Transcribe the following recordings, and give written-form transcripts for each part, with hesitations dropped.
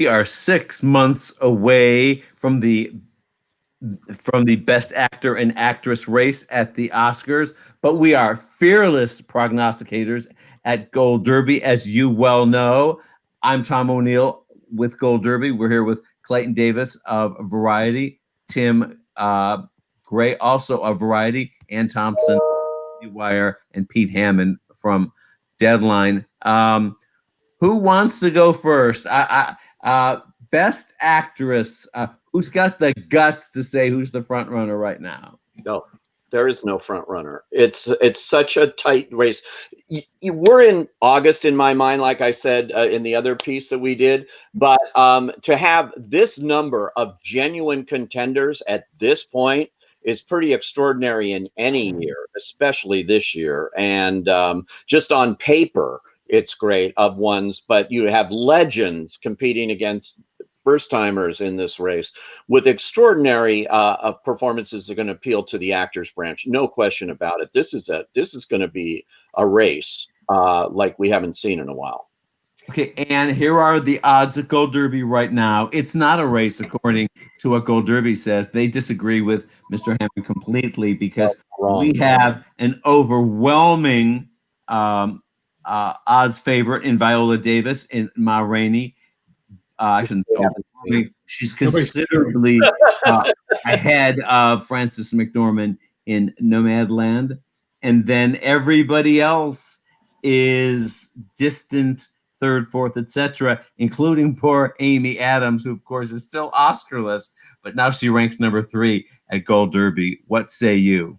We are 6 months away from the Best Actor and Actress race at the Oscars, but we are fearless prognosticators at Gold Derby, as you well know. I'm Tom O'Neill with Gold Derby. We're here with Clayton Davis of Variety, Tim Gray, also of Variety, and Thompson, Indiewire, and Pete Hammond from Deadline. Who wants to go first? Best Actress. Who's got the guts to say who's the front runner right now? No, there is no front runner. It's such a tight race. We're in August in my mind, like I said in the other piece that we did. But to have this number of genuine contenders at this point is pretty extraordinary in any year, especially this year. And just on paper, it's great of ones, but you have legends competing against first timers in this race with extraordinary performances that are going to appeal to the actors branch. No question about it. This is going to be a race like we haven't seen in a while. Okay, and here are the odds at Gold Derby right now. It's not a race, according to what Gold Derby says. They disagree with Mr. Hammond completely because we have an overwhelming odds favorite in Viola Davis in Ma Rainey. I shouldn't say overwhelming. She's considerably ahead of Frances McDormand in Nomadland. And then everybody else is distant third, fourth, etc., including poor Amy Adams, who, of course, is still Oscarless, but now she ranks number 3 at Gold Derby. What say you?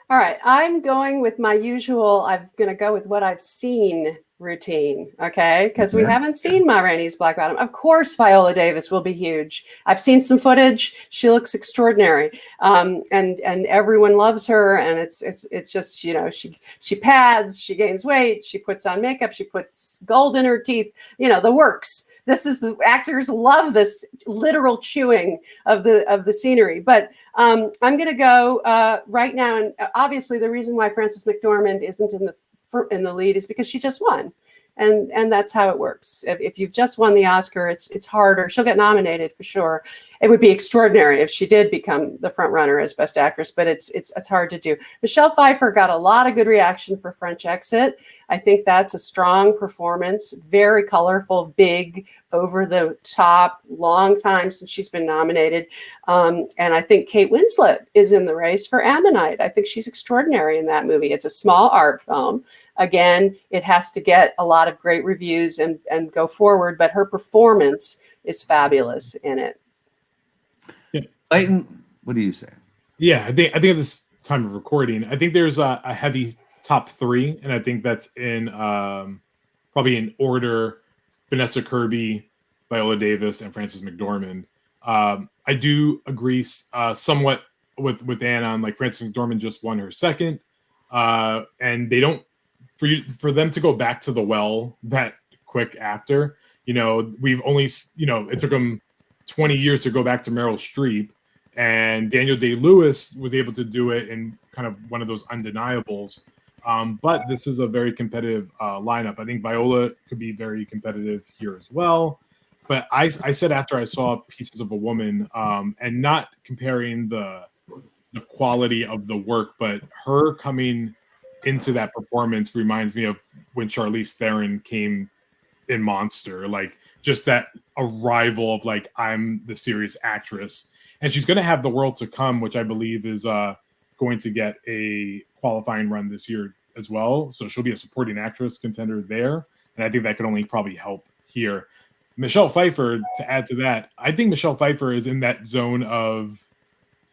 All right, I'm going with my usual, I'm going to go with what I've seen routine, okay? Because we haven't seen Ma Rainey's Black Bottom. Of course, Viola Davis will be huge. I've seen some footage. She looks extraordinary, and everyone loves her. And it's just, you know, she pads, she gains weight, she puts on makeup, she puts gold in her teeth. You know, the works. This is the actors love this literal chewing of the scenery. But I'm going to go right now, and obviously the reason why Frances McDormand isn't in the lead is because she just won, and that's how it works. If you've just won the Oscar, it's harder. She'll get nominated for sure. It would be extraordinary if she did become the front runner as Best Actress, but it's hard to do. Michelle Pfeiffer got a lot of good reaction for French Exit. I think that's a strong performance, very colorful, big, over the top, long time since she's been nominated. And I think Kate Winslet is in the race for Ammonite. I think she's extraordinary in that movie. It's a small art film. Again, it has to get a lot of great reviews and go forward, but her performance is fabulous in it. Clayton, what do you say? Yeah, I think at this time of recording, I think there's a heavy top 3, and I think that's in probably in order: Vanessa Kirby, Viola Davis, and Frances McDormand. I do agree somewhat with Anna on, like, Frances McDormand just won her second, and they don't for them to go back to the well that quick after. You know, we've only, you know, it took them 20 years to go back to Meryl Streep. And Daniel Day-Lewis was able to do it in kind of one of those undeniables. But this is a very competitive lineup. I think Viola could be very competitive here as well. But I said after I saw Pieces of a Woman, and not comparing the quality of the work, but her coming into that performance reminds me of when Charlize Theron came in Monster. Like, just that arrival of, like, I'm the serious actress. And she's going to have The World to Come, which I believe is going to get a qualifying run this year as well. So she'll be a supporting actress contender there. And I think that could only probably help here. Michelle Pfeiffer, to add to that, I think Michelle Pfeiffer is in that zone of,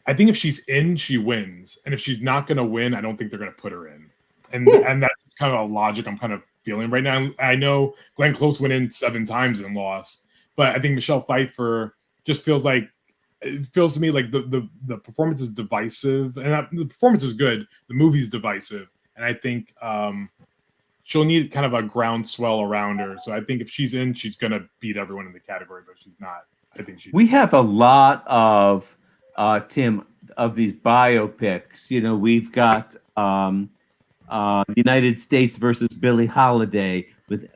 I think if she's in, she wins. And if she's not going to win, I don't think they're going to put her in. And that's kind of a logic I'm kind of feeling right now. I know Glenn Close went in 7 times and lost. But I think Michelle Pfeiffer just feels like, it feels to me like the performance is divisive, and the performance is good. The movie's divisive, and I think she'll need kind of a groundswell around her. So I think if she's in, she's gonna beat everyone in the category. But if she's not, I think she. We have a lot of Tim, of these biopics. You know, we've got the United States versus Billie Holiday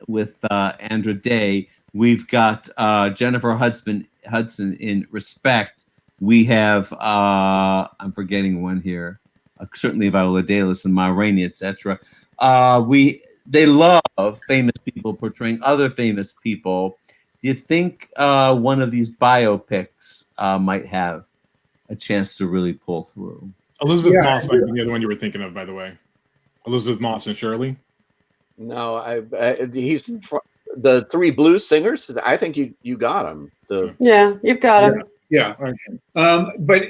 with Andra Day. We've got Jennifer Hudson in Respect. We have I'm forgetting one here. Certainly Viola Davis and Ma Rainey, etc. They love famous people portraying other famous people. Do you think one of these biopics might have a chance to really pull through? Elizabeth Moss might be the other one you were thinking of, by the way. Elizabeth Moss and Shirley. No, he's the three blues singers. I think you got him. Yeah, you've got him. Yeah. But,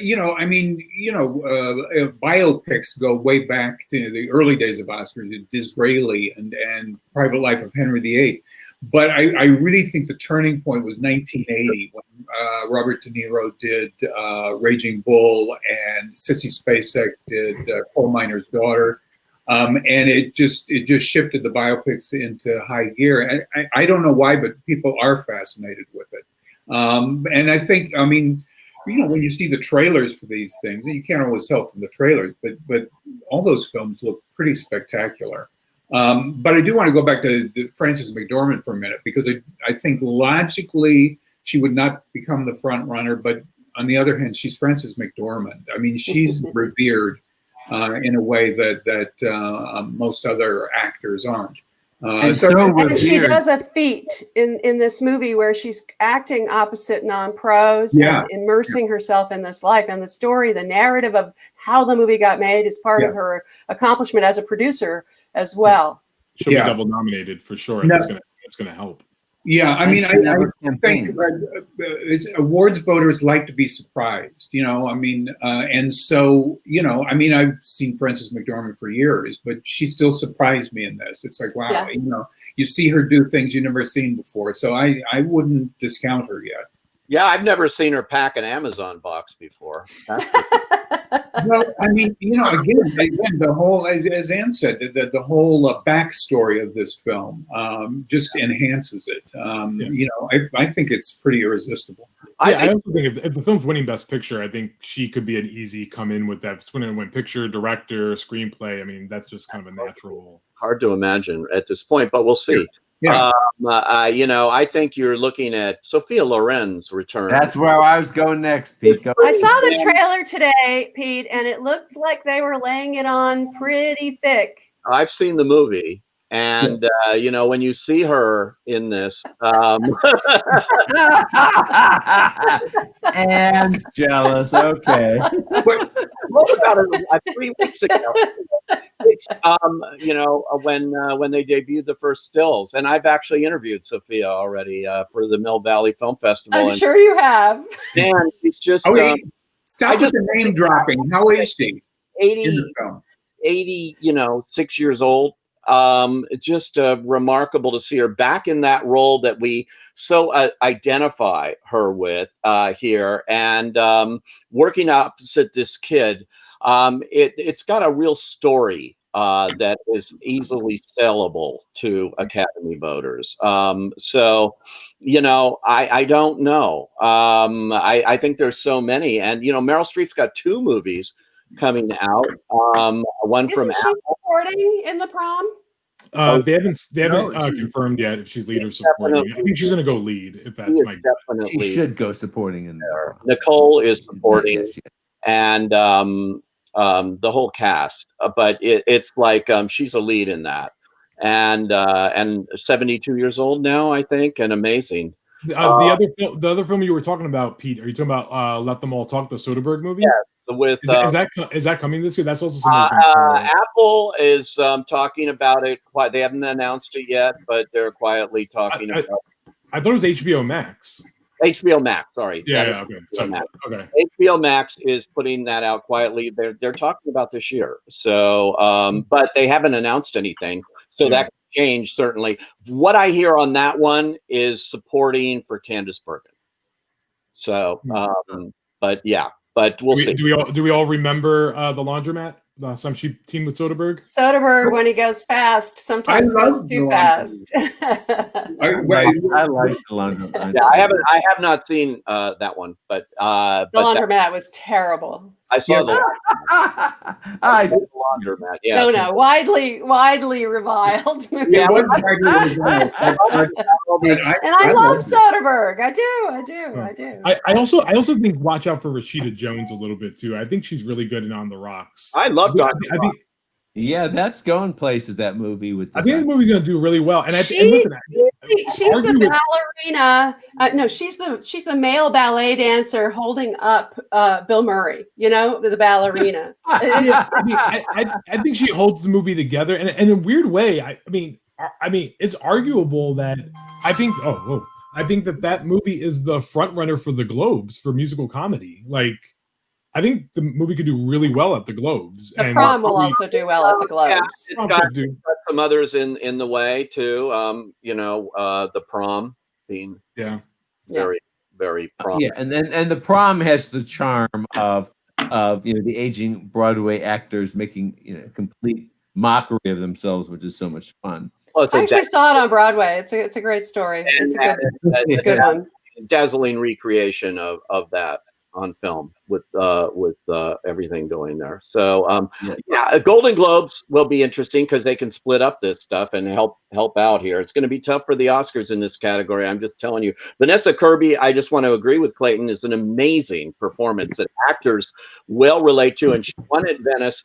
biopics go way back to the early days of Oscars, Disraeli and Private Life of Henry VIII. But I really think the turning point was 1980 when Robert De Niro did Raging Bull and Sissy Spacek did Coal Miner's Daughter. And it just shifted the biopics into high gear. And I don't know why, but people are fascinated with it. And I think, when you see the trailers for these things, and you can't always tell from the trailers, but all those films look pretty spectacular. But I do want to go back to Frances McDormand for a minute, because I think logically she would not become the front runner, but on the other hand, she's Frances McDormand. I mean, she's revered in a way that most other actors aren't. And she does a feat in this movie where she's acting opposite non-pros and immersing herself in this life. And the story, the narrative of how the movie got made is part of her accomplishment as a producer as well. She'll be double nominated for sure. And it's going to help. Yeah, I mean, I think awards voters like to be surprised, and so, I've seen Frances McDormand for years, but she still surprised me in this. It's like, wow, you see her do things you've never seen before. So I wouldn't discount her yet. Yeah, I've never seen her pack an Amazon box before. Well, again, the whole, as Ann said, the whole backstory of this film just enhances it. I think it's pretty irresistible. I also think if the film's winning Best Picture, I think she could be an easy come in with that. If it's win picture, director, screenplay. I mean, that's just kind of a natural. Hard to imagine at this point, but we'll see. Yeah. I think you're looking at Sophia Loren's return. That's where I was going next, Pete. I saw the trailer today, Pete, and it looked like they were laying it on pretty thick. I've seen the movie, and when you see her in this, and jealous. Okay. What about 3 weeks ago? It's when they debuted the first stills, and I've actually interviewed Sophia already for the Mill Valley Film Festival. I'm sure you have. And it's just stop with the name dropping. How is she? 6 years old. It's just remarkable to see her back in that role that we so identify her with here, and working opposite this kid. It's got a real story that is easily sellable to Academy voters. I don't know. I think there's so many, and Meryl Streep's got 2 movies coming out. One from Isn't she supporting in the prom? They haven't confirmed yet if she's lead or supporting. I think she's going to go lead. If that's my guess. She should go supporting in there. Nicole is supporting, and the whole cast. But it's like she's a lead in that, and 72 years old now, I think, and amazing. The other film you were talking about, Pete, are you talking about Let Them All Talk, the Soderbergh movie? Yes. With is that coming this year? That's also Apple is talking about it. They haven't announced it yet, but they're quietly talking about it. I thought it was HBO Max. HBO Max, sorry. Yeah, okay. Okay. HBO Max is putting that out quietly. They're talking about this year. So, but they haven't announced anything. So that could change, certainly. What I hear on that one is supporting for Candice Bergen. So, but yeah. But we'll see. Do we all remember the Laundromat? Some she teamed with Soderbergh. Soderbergh, when he goes fast, sometimes goes too fast. I like the Laundromat. Yeah, I have not seen that one, but the Laundromat was terrible. I saw the I just, laundromat. Yeah. No, widely reviled movie. Yeah, It wasn't widely reviled, And I love Soderbergh. I do. I also think watch out for Rashida Jones a little bit too. I think she's really good in On the Rocks. I love Dr. I think yeah, that's going places. That movie with. I think the movie's going to do really well. And she's listen, the ballerina. No, she's the male ballet dancer holding up Bill Murray. You know, the ballerina. I think she holds the movie together, and in a weird way. I mean, it's arguable that I think. I think that movie is the front runner for the Globes for musical comedy. Like, I think the movie could do really well at the Globes. The Prom will also do well at the Globes. Yeah, it's got some others in the way too. The Prom being very prominent. Yeah, and the Prom has the charm of the aging Broadway actors making complete mockery of themselves, which is so much fun. Well, I actually saw it on Broadway. It's a great story. It's a good one. Dazzling recreation of that on film with everything going there. So Golden Globes will be interesting because they can split up this stuff and help out here. It's going to be tough for the Oscars in this category. I'm just telling you. Vanessa Kirby, I just want to agree with Clayton, is an amazing performance that actors will relate to, and she won at Venice.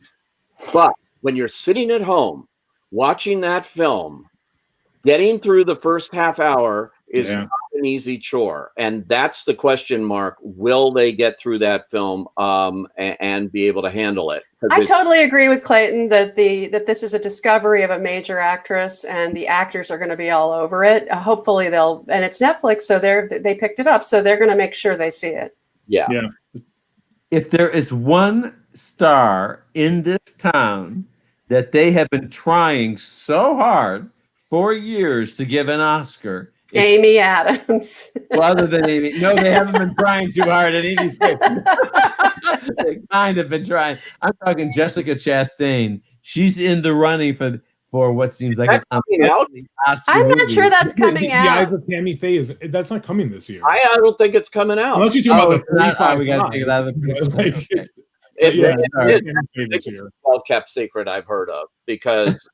But when you're sitting at home watching that film, getting through the first half hour is not an easy chore, and that's the question mark. Will they get through that film and be able to handle it? I totally agree with Clayton that this is a discovery of a major actress, and the actors are going to be all over it. Hopefully and it's Netflix, so they picked it up, so they're going to make sure they see it. Yeah. If there is one star in this town that they have been trying so hard for years to give an Oscar, Amy Adams. Well, other than Amy, no, they haven't been trying too hard at Amy's face. They kind of been trying. I'm talking Jessica Chastain. She's in the running for what seems like I'm not sure that's coming out. The Eyes of Tammy Faye that's not coming this year. I don't think it's coming out. Unless you're talking about the 35. We got to take it out of the It's a well-kept secret I've heard of because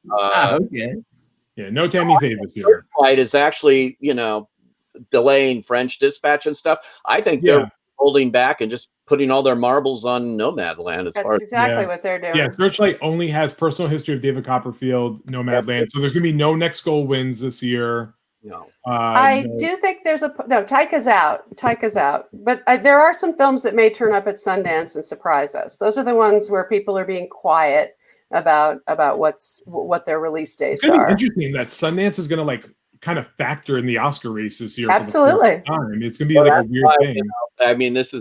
no Tammy Faye this year. Flight is actually delaying French Dispatch and stuff. I think they're holding back and just putting all their marbles on Nomadland. That's exactly what they're doing. Yeah, Searchlight only has Personal History of David Copperfield, Nomadland. So there's gonna be no Next Goal wins this year. No. I do think there's Taika's out. But there are some films that may turn up at Sundance and surprise us. Those are the ones where people are being quiet about what their release dates are. It's interesting that Sundance is going to kind of factor in the Oscar race this year. Absolutely. For the first time. It's going to be a weird thing. This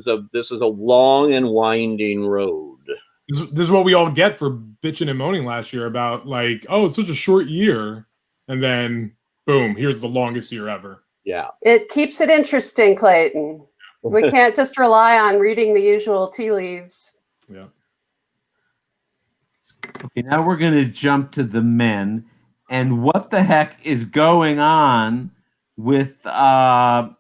is a long and winding road. This is what we all get for bitching and moaning last year about it's such a short year, and then boom, here's the longest year ever. Yeah. It keeps it interesting, Clayton. We can't just rely on reading the usual tea leaves. Yeah. Okay, now we're going to jump to the men, and what the heck is going on with Chadwick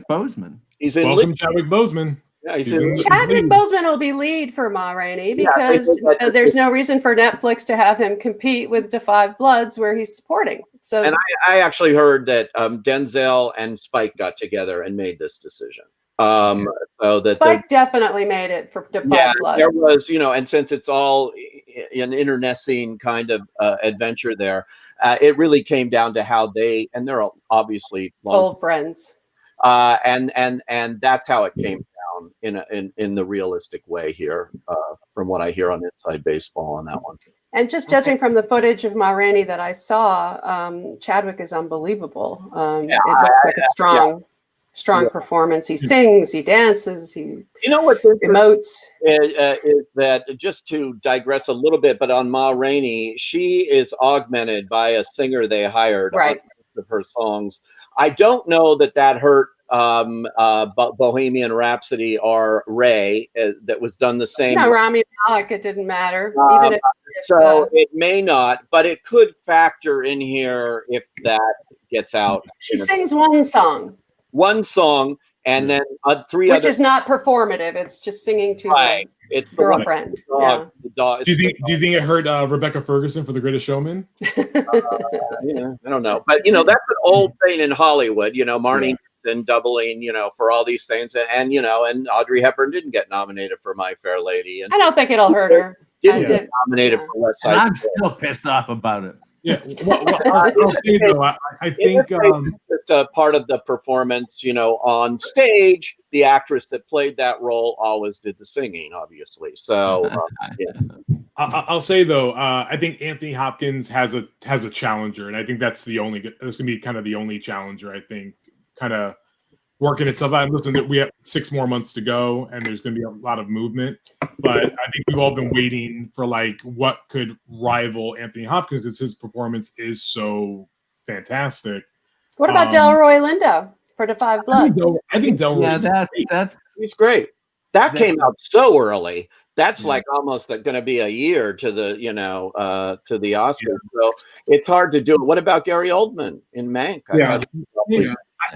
Boseman? He's in Welcome, Chadwick Boseman. Yeah, Chadwick Boseman will be lead for Ma Rainey because there's no reason for Netflix to have him compete with Da 5 Bloods where he's supporting. So, and I actually heard that Denzel and Spike got together and made this decision. So that Spike definitely made it for Da 5 Bloods. There was, and since it's all an internecine kind of adventure there, it really came down to how and they're obviously old friends. And that's how it came down in the realistic way here, from what I hear on Inside Baseball on that one. And just judging from the footage of Ma Rainey that I saw, Chadwick is unbelievable. It looks like a strong performance. He sings, he dances, he emotes. Is that, just to digress a little bit, but on Ma Rainey, she is augmented by a singer they hired on of her songs. I don't know that hurt Bohemian Rhapsody or Ray that was done the same. No, Rami Malek, it didn't matter. It may not, but it could factor in here if that gets out. She sings one song. One song, and then three Which other. is not performative. It's just singing to Right. the It's the girlfriend. dog. The dog. Do you think it hurt Rebecca Ferguson for The Greatest Showman? Yeah, I don't know, but that's an old thing in Hollywood. Marnie Nixon doubling, for all these things, and Audrey Hepburn didn't get nominated for My Fair Lady, and I don't think it'll hurt her. didn't get nominated for West And Side I'm Story. still pissed off about it. Yeah. I'll say though, I think It's just a part of the performance, on stage. The actress that played that role always did the singing, obviously. So, I'll say though, I think Anthony Hopkins has a challenger, and I think that's gonna be kind of the only challenger. I think kind of working itself out. And listen, we have 6 more months to go, and there's going to be a lot of movement. But I think we've all been waiting for what could rival Anthony Hopkins, because his performance is so fantastic. What about Delroy Lindo for The Five Bloods? I think Delroy. Yeah, that's he's great. That came out so early. That's almost going to be a year to the to the Oscars. So it's hard to do it. What about Gary Oldman in Mank?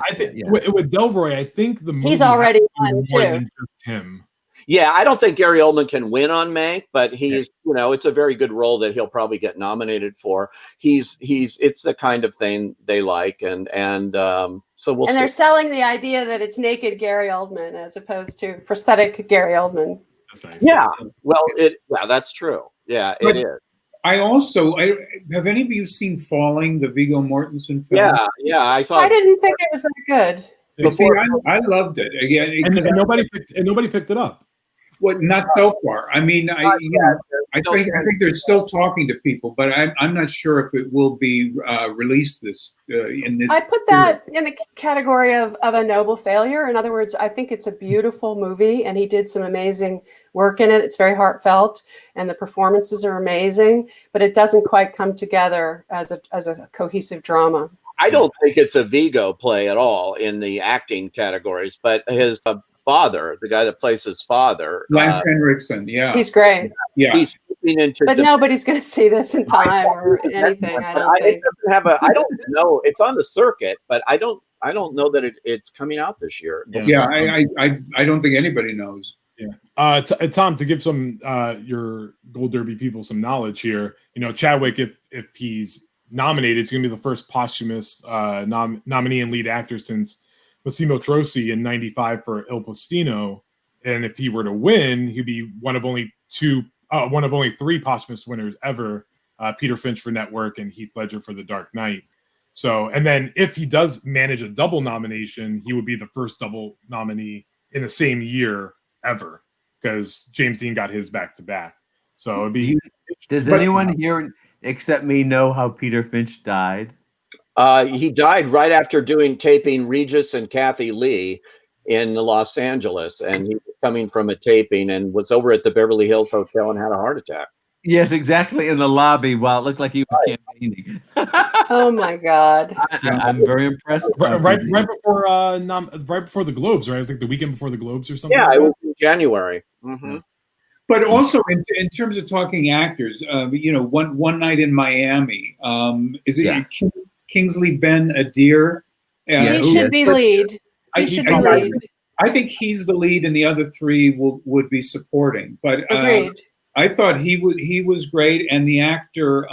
I think with Delroy, I think the movie He's already has won more too. than just him. Yeah, I don't think Gary Oldman can win on Mank, but he's it's a very good role that he'll probably get nominated for. It's the kind of thing they like, and so we'll see. And they're selling the idea that it's naked Gary Oldman as opposed to prosthetic Gary Oldman. That's nice. Yeah, well, that's true. Yeah, it is. Have any of you seen Falling, the Viggo Mortensen film? Yeah, I saw. I didn't think it was that good. See, I loved it again, And nobody picked it up. Well, not so far. I mean, I think they're still talking to people, but I'm not sure if it will be released in this. I put that in the category of a noble failure. In other words, I think it's a beautiful movie, and he did some amazing work in it. It's very heartfelt, and the performances are amazing, but it doesn't quite come together as a cohesive drama. I don't think it's a Viggo play at all in the acting categories, but his father, the guy that plays his father, Lance Henriksen, he's great. Yeah, he's slipping into. But nobody's going to see this in time or anything. I don't think. It doesn't have I don't know. It's on the circuit, but I don't know that it's coming out this year. Yeah, I don't think anybody knows. Yeah. Tom, to give some your Gold Derby people some knowledge here, Chadwick, if he's nominated, it's going to be the first posthumous nominee and lead actor since Massimo Troisi in '95 for Il Postino, and if he were to win, he'd be one of only 3 posthumous winners ever: Peter Finch for Network and Heath Ledger for The Dark Knight. So, and then if he does manage a double nomination, he would be the first double nominee in the same year ever, because James Dean got his back to back. So it'd be. Does anyone here except me know how Peter Finch died? He died right after taping Regis and Kathy Lee in Los Angeles, and he was coming from a taping and was over at the Beverly Hills Hotel and had a heart attack. Yes, exactly, in the lobby while it looked like he was campaigning. Oh my God! I'm very impressed. Right before the Globes, right? It was like the weekend before the Globes or something. Yeah, like it was in January. Mm-hmm. But also in terms of talking actors, One Night in Miami. Is it Kingsley Ben Adir? He should be lead. He should be lead. I think he's the lead, and the other 3 would be supporting. But agreed. I thought he was great, and the actor.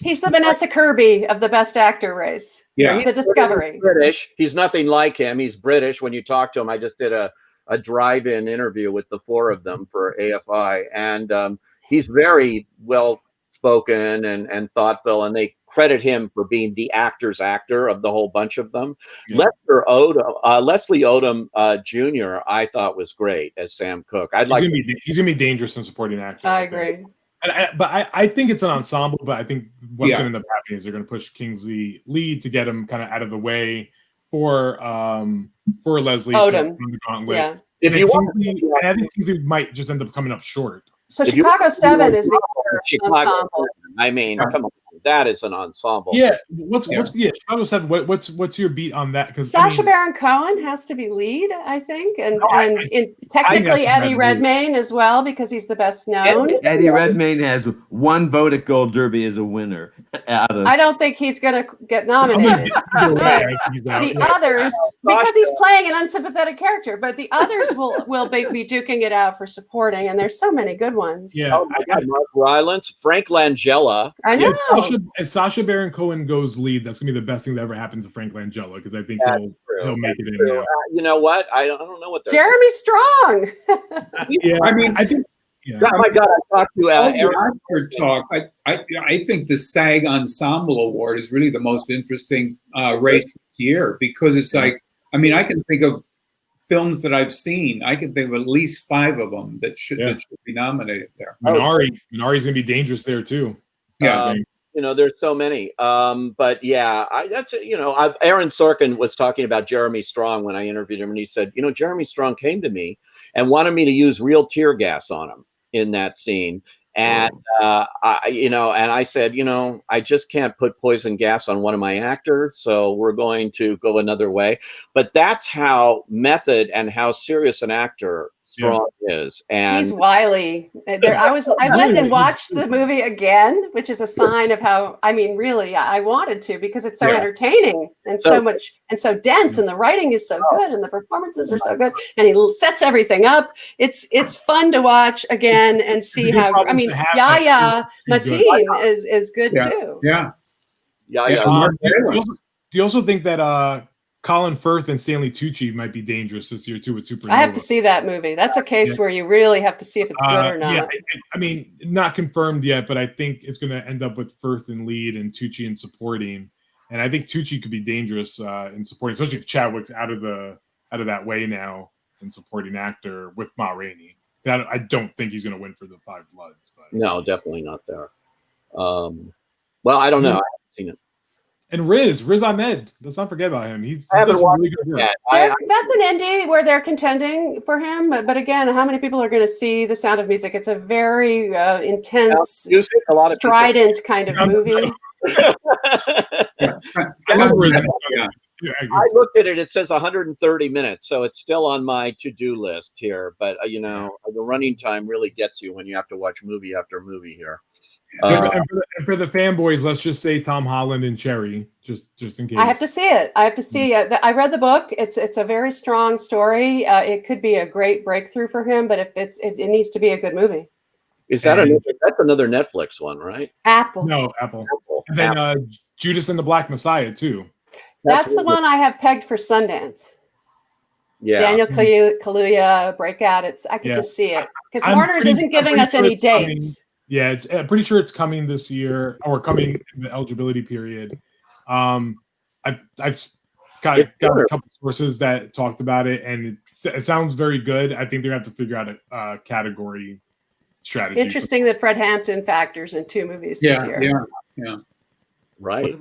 He's the Vanessa Kirby of the Best Actor race. Yeah, the Discovery. British. He's nothing like him. He's British. When you talk to him, I just did a drive-in interview with the 4 of them for AFI, and he's very well spoken and thoughtful, and they credit him for being the actor's actor of the whole bunch of them. Yeah. Leslie Odom Jr. I thought was great as Sam Cooke. He's gonna be dangerous in supporting actor. I agree. But I think it's an ensemble. But I think what's going to end up happening is they're going to push Kingsley lead to get him kind of out of the way for Leslie Odom. To the gauntlet. Yeah. If you want, I think Kingsley might just end up coming up short. So Chicago 7 is the ensemble. I mean, come on, that is an ensemble. Yeah. Chicago 7. What's your beat on that? Because Sacha Baron Cohen has to be lead, I think, and technically Eddie Redmayne as well, because he's the best known. Eddie Redmayne has 1 vote at Gold Derby as a winner. Adam. I don't think he's going to get nominated. The others, because he's playing an unsympathetic character, but the others will be duking it out for supporting, and there's so many good ones. Yeah. Oh my God, Mark Rylance, Frank Langella. I know. If Sacha Baron Cohen goes lead, that's gonna be the best thing that ever happens to Frank Langella, because I think he'll make it in now. You know what? I don't know what they're Jeremy Strong. Yeah, I mean, I think. Yeah. Oh my God, I talked to Eric. Oscar talk. I think the SAG Ensemble Award is really the most interesting race this year, because it's like, I mean, I can think of films that I've seen. I can think of at least 5 of them that should be nominated there. Minari's gonna be dangerous there too. Yeah. You know, there's so many. But yeah, Aaron Sorkin was talking about Jeremy Strong when I interviewed him, and he said, Jeremy Strong came to me and wanted me to use real tear gas on him in that scene. And I said, I just can't put poison gas on one of my actors, so we're going to go another way. But that's how method and how serious an actor Strong is. And he's wily. I went and watched the movie again, which is a sign of how, I mean, really, I wanted to, because it's so entertaining and so much and so dense, and the writing is so good, and the performances are so good, and he sets everything up. It's fun to watch again and see how. I mean, Yahya Mateen is good too. Yeah. Do you also think that Colin Firth and Stanley Tucci might be dangerous this year too with Supernova? I have to see that movie. That's a case where you really have to see if it's good or not. Yeah, I mean, not confirmed yet, but I think it's going to end up with Firth in lead and Tucci in supporting. And I think Tucci could be dangerous in supporting, especially if Chadwick's out of that way now in supporting actor with Ma Rainey. I don't think he's going to win for the Five Bloods. But. No, definitely not there. Well, I don't know. I haven't seen it. And Riz Ahmed. Let's not forget about him. He does really good work. That's an indie where they're contending for him. But again, how many people are going to see The Sound of Music? It's a very intense, strident kind of movie. I looked at it. It says 130 minutes, so it's still on my to-do list here. But the running time really gets you when you have to watch movie after movie here. And for the fanboys, let's just say Tom Holland and Cherry, just in case. I have to see it. I read the book. It's a very strong story. It could be a great breakthrough for him, but if it needs to be a good movie. Is that that's another Netflix one, right? Apple. No, Apple. And then Judas and the Black Messiah too. That's the one I have pegged for Sundance. Yeah. Daniel Kaluuya breakout. I could just see it, because Warner's isn't giving us any dates. Yeah, I'm pretty sure it's coming this year, or coming in the eligibility period. I've got a couple sources that talked about it, and it sounds very good. I think they're gonna have to figure out a category strategy. Interesting that Fred Hampton factors in 2 movies this year. Yeah. Right.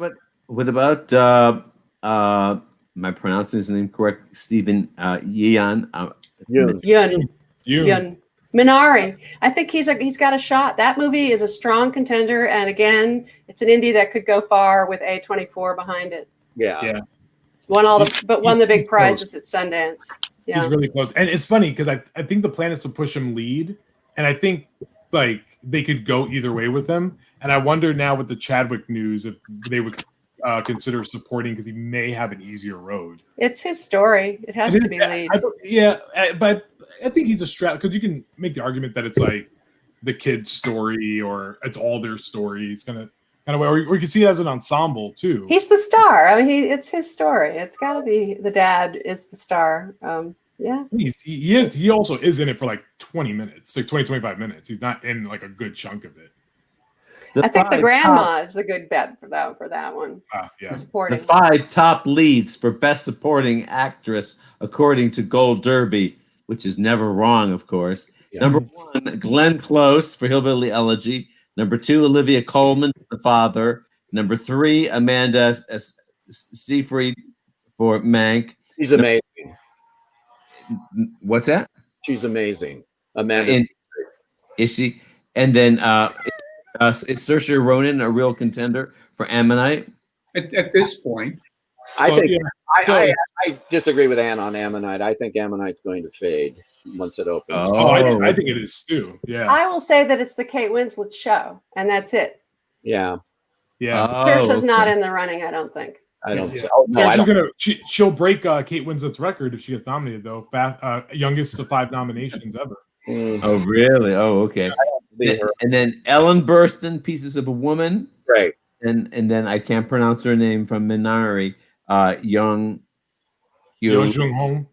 What about am I pronouncing his name correct? Stephen Yeun. Yun. Minari. I think he's got a shot. That movie is a strong contender, and again, it's an indie that could go far with A24 behind it. Yeah. Won the big prizes at Sundance. Yeah. He's really close. And it's funny because I think the plan is to push him lead, and I think they could go either way with him. And I wonder now with the Chadwick news if they would consider supporting, because he may have an easier road. It's his story. It has to be lead. But I think he's a strat, because you can make the argument that it's like the kid's story, or it's all their stories, kind of way, or you can see it as an ensemble too. He's the star. I mean, it's his story. It's got to be the dad is the star. Yeah. He also is in it for like 20 minutes, like 25 minutes. He's not in like a good chunk of it. I think the grandma is a good bet for that one. Yeah. Supporting. The 5 top leads for Best Supporting Actress, according to Gold Derby, which is never wrong, of course. Yeah. Number 1, Glenn Close for Hillbilly Elegy. Number 2, Olivia Colman, The Father. Number 3, Amanda Seyfried for Mank. She's amazing. What's that? She's amazing. Amanda. Is she? And then is Saoirse Ronan a real contender for Ammonite? At this point. I disagree with Ann on Ammonite. I think Ammonite's going to fade once it opens. I think it is too. Yeah. I will say that it's the Kate Winslet show, and that's it. Yeah. Yeah. Saoirse's not in the running, I don't think. I don't. Yeah. Oh, no, I don't. She'll break Kate Winslet's record if she gets nominated, though. Youngest of 5 nominations ever. Oh, really? Oh, okay. And then Ellen Burstyn, Pieces of a Woman. Right. And then I can't pronounce her name from Minari. Young Yo Hugh. Jung Hong.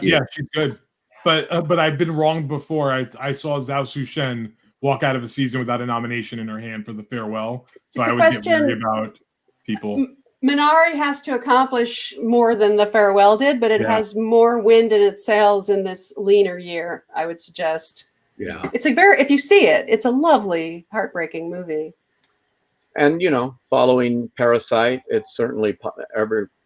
Yeah, she's good. But I've been wrong before. I saw Zhao Sushen walk out of a season without a nomination in her hand for The Farewell. So I always get worried about people. Minari has to accomplish more than The Farewell did, but it has more wind in its sails in this leaner year, I would suggest. Yeah. It's if you see it, it's a lovely, heartbreaking movie. And, following Parasite, it's certainly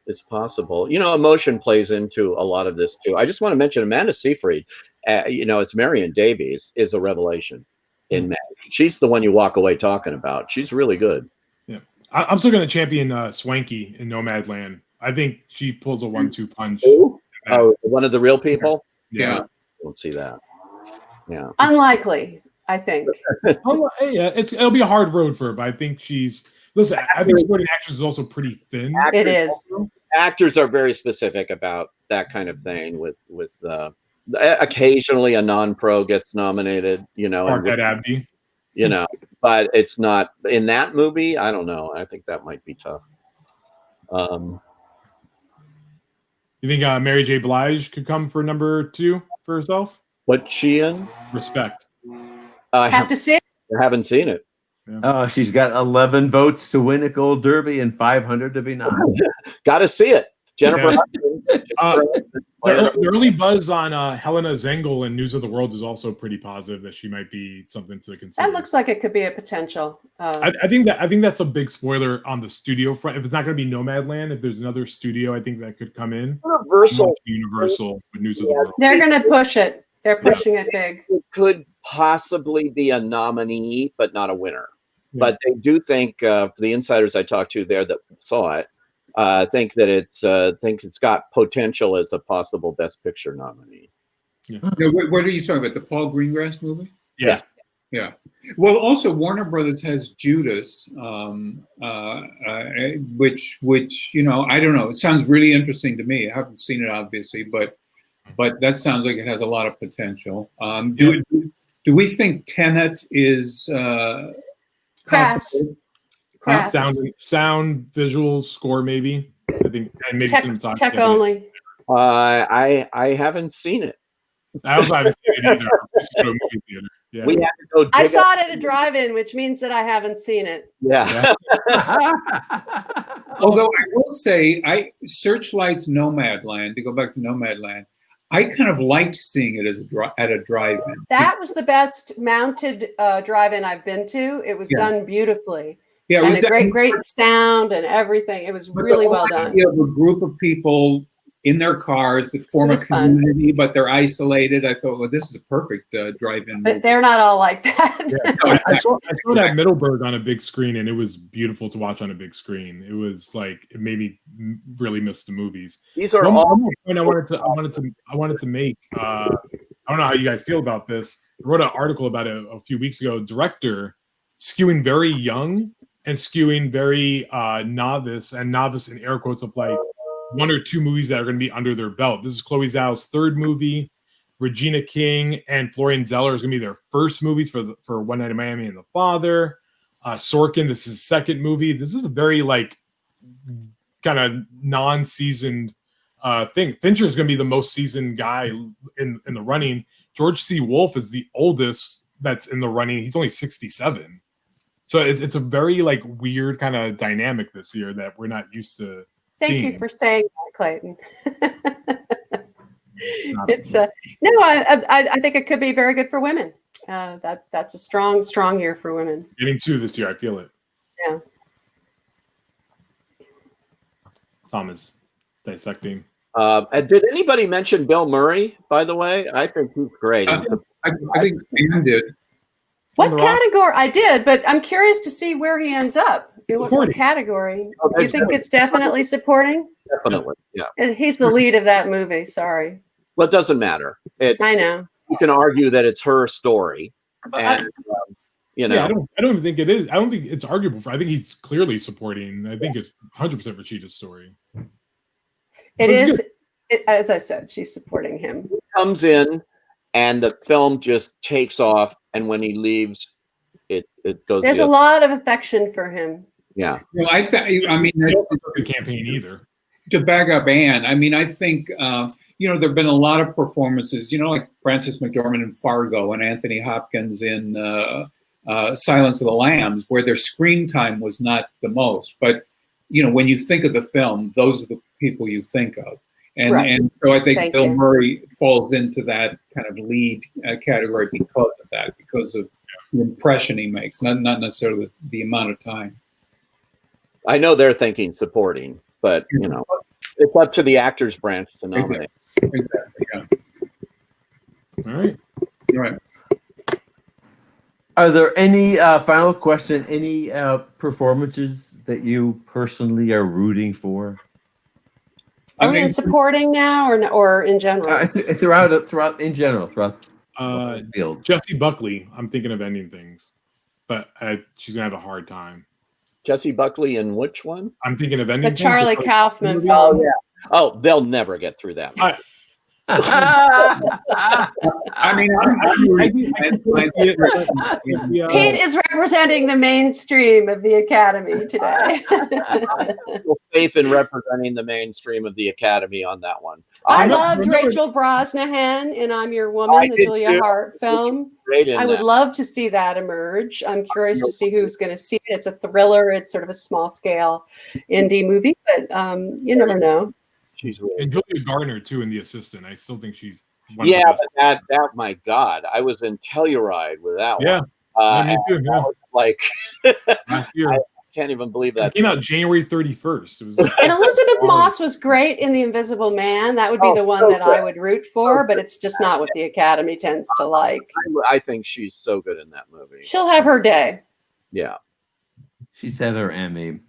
it's possible. Emotion plays into a lot of this too. I just want to mention Amanda Seyfried, it's Marion Davies, is a revelation in Meg. She's the one you walk away talking about. She's really good. Yeah. I'm still going to champion Swanky in Nomadland. I think she pulls a 1-2 punch. Oh, one of the real people? Yeah. I don't see that. Yeah. Unlikely, I think. It'll be a hard road for her, but I think I think supporting actress is also pretty thin. It is. Actors are very specific about that kind of thing with occasionally a non-pro gets nominated, Barkett Abdi. But it's not in that movie. I don't know. I think that might be tough. You think Mary J. Blige could come for number 2 for herself? What's she in? Respect. Have to see it. I haven't seen it. Oh, she's got 11 votes to win a Gold Derby and 500 to be nominated. Got to see it. Jennifer. The early buzz on Helena Zengel in News of the World is also pretty positive that she might be something to consider. That looks like it could be a potential. I think that's a big spoiler on the studio front. If it's not going to be Nomadland, if there's another studio, I think that could come in. Universal with News of the World. They're going to push it. They're pushing it big. It could possibly be a nominee, but not a winner. Yeah. But they do think, for the insiders I talked to there that saw it, think that it's got potential as a possible Best Picture nominee. Yeah. What are you talking about? The Paul Greengrass movie? Yeah. Yeah. Well, also Warner Brothers has Judas, which I don't know. It sounds really interesting to me. I haven't seen it obviously, but that sounds like it has a lot of potential. Do we think Tenet is Crass? Sound, visual, score, maybe. I think, and maybe some tech only. I haven't seen it. I also haven't seen it either. Just go to a movie theater. Yeah. We have to go. I saw it at a drive-in, which means that I haven't seen it. Yeah. Although I will say, Searchlight's Nomadland. To go back to Nomadland, I kind of liked seeing it at a drive-in. That was the best mounted drive-in I've been to. It was done beautifully. Yeah, it was great sound and everything. It was really well done. You have a group of people in their cars that form a community, but they're isolated. I thought, well, this is a perfect drive-in. But they're not all like that. Yeah. I saw that Middleburg on a big screen, and it was beautiful to watch on a big screen. It was like it made me really miss the movies. These are all. One point I wanted to make. I don't know how you guys feel about this. I wrote an article about it a few weeks ago. Director skewing very young and skewing very novice in air quotes of like 1 or 2 movies that are going to be under their belt. This is Chloe Zhao's 3rd movie. Regina King and Florian Zeller is going to be their first movies for One Night in Miami and The Father. Sorkin, this is his 2nd movie. This is a very like kind of non-seasoned thing. Fincher is going to be the most seasoned guy in the running. George C. Wolfe is the oldest that's in the running. He's only 67. So it's a very like weird kind of dynamic this year that we're not used to. Thank you for saying that, Clayton. It's no, I think it could be very good for women. That's a strong year for women. Getting 2 this year, I feel it. Yeah. Thomas dissecting. Did anybody mention Bill Murray? By the way, I think he's great. I think Dan did. What category? I did, but I'm curious to see where he ends up. What category? You think it's definitely supporting? Definitely, yeah. He's the lead of that movie. Sorry. Well, it doesn't matter. I know. You can argue that it's her story, and You know, Yeah, I don't even think it is. I don't think it's arguable. I think he's clearly supporting. I think it's 100% Rashida's story. It is, as I said, she's supporting him. he comes in, and the film just takes off, and when he leaves, it goes. There's a lot of affection for him. Yeah. Well, I mean, I don't think the campaign either. to back up Anne, I mean, I think, there have been a lot of performances, like Frances McDormand in Fargo and Anthony Hopkins in Silence of the Lambs, where their screen time was not the most. But, when you think of the film, those are the people you think of. And, Right. and so I think Thank Bill you. Murray falls into that kind of lead category because of that, because of the impression he makes, not necessarily the amount of time. I know they're thinking supporting, but it's up to the actors branch to nominate. Exactly. Yeah. All right. You're right. Are there any final question? Any performances that you personally are rooting for? Are we in supporting now or in general? Throughout in general, throughout the field. Jessie Buckley, I'm thinking of ending things, but she's gonna have a hard time. Jesse Buckley in which one? I'm thinking of ending The things. Charlie Kaufman Oh, film. yeah. Oh, they'll never get through that. I mean, Pete is representing the mainstream of the Academy today. I feel safe in representing the mainstream of the Academy on that one. I loved Rachel Brosnahan in I'm Your Woman, the Julia Hart film. I would love to see that emerge. I'm curious to see who's going to see it. It's a thriller. It's sort of a small scale indie movie, but you never know. She's really And Julia Garner too in The Assistant. I still think she's one yeah, of the best. but that my God, I was in Telluride with that Yeah. one. Me too. Yeah. Like Last year. I can't even believe that It came out January 31st. It was And Elizabeth Moss was great in The Invisible Man. That would be the one that I would root for, but it's just not what the Academy tends to like. I think she's so good in that movie. She'll have her day. Yeah. She's had her Emmy.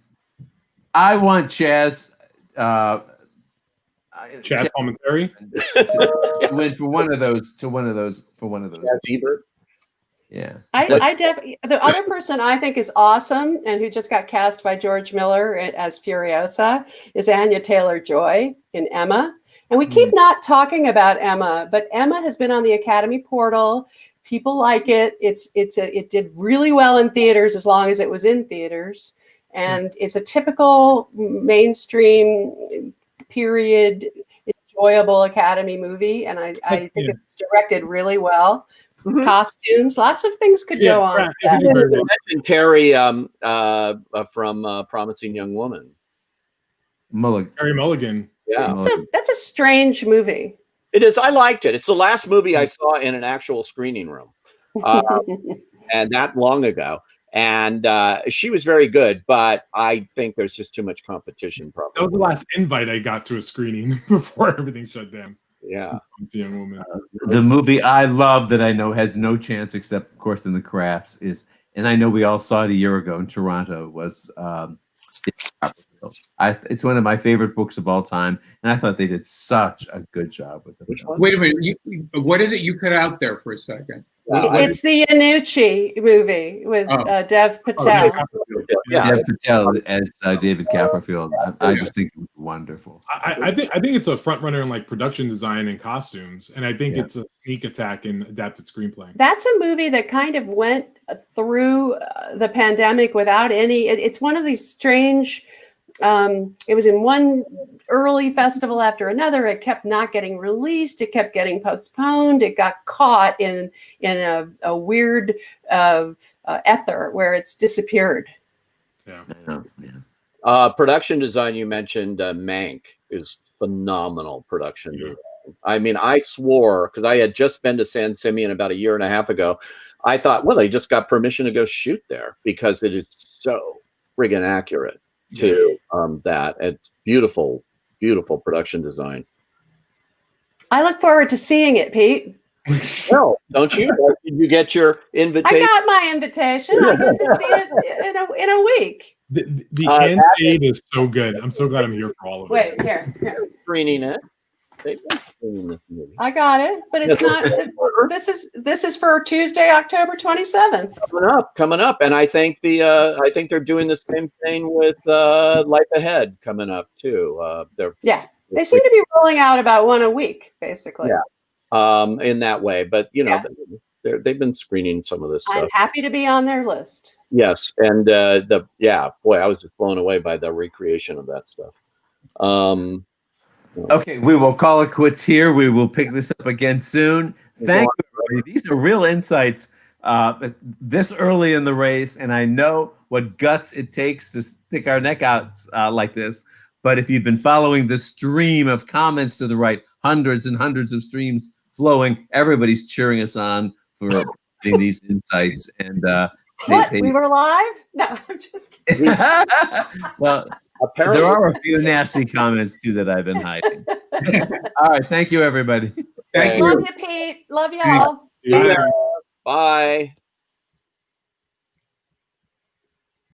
I want Chaz Palminteri to win for one of those. Chaz Ebert. Yeah. I definitely, the other person I think is awesome and who just got cast by George Miller as Furiosa is Anya Taylor-Joy in Emma. And we keep not talking about Emma, but Emma has been on the Academy portal. People like it. It did really well in theaters as long as it was in theaters. And it's a typical mainstream period enjoyable Academy movie. And I think it's directed really well. Mhm. Costumes, lots of things could go on. right. I think you're very well. And Carrie from Promising Young Woman. Carey Mulligan. Yeah, That's a strange movie. it is. I liked it. It's the last movie I saw in an actual screening room, and that long ago. And she was very good, but I think there's just too much competition. Probably That was the last invite I got to a screening before everything shut down. Yeah. It's a young woman. The movie I love that I know has no chance except, of course, in the crafts is, and I know we all saw it a year ago in Toronto, was it's one of my favorite books of all time, and I thought they did such a good job with it. Which one? Wait a minute. What is it you cut out there for a second? It's the Yanucci movie with Dev Patel. Dev Patel as David Copperfield. I just think it was wonderful. I think it's a front runner in like production design and costumes, and I think it's a sneak attack in adapted screenplay. That's a movie that kind of went through the pandemic without any. It's one of these strange. It was in one early festival after another. It kept not getting released. It kept getting postponed. It got caught in a weird ether where it's disappeared. Yeah. I know, yeah. Production design. You mentioned Mank is phenomenal production design. I mean, I swore because I had just been to San Simeon about a year and a half ago. I thought, well, they just got permission to go shoot there because it is so friggin' accurate to that. It's beautiful, beautiful production design. I look forward to seeing it, Pete. No, don't you? Did you get your invitation? I got my invitation. I get to see it in a week. The end shade is so good. I'm so glad I'm here for all of it. Wait, here. Screening it. They've been screening this movie. I got it, but it's not. This is for Tuesday, October 27th. Coming up, and I think they're doing the same thing with Life Ahead coming up too. They seem to be rolling out about one a week, basically. Yeah, in that way, but you know, they've been screening some of this stuff. I'm happy to be on their list. Yes, and I was just blown away by the recreation of that stuff. Okay, we will call it quits here. We will pick this up again soon. Thank you, everybody. These are real insights this early in the race, and I know what guts it takes to stick our neck out like this. But if you've been following the stream of comments to the right, hundreds and hundreds of streams flowing, everybody's cheering us on for getting these insights. And we were live? No, I'm just kidding. Well, apparently there are a few nasty comments too that I've been hiding. All right, thank you, everybody. Thank you. Love you, Pete. Love y'all. Yeah. Bye.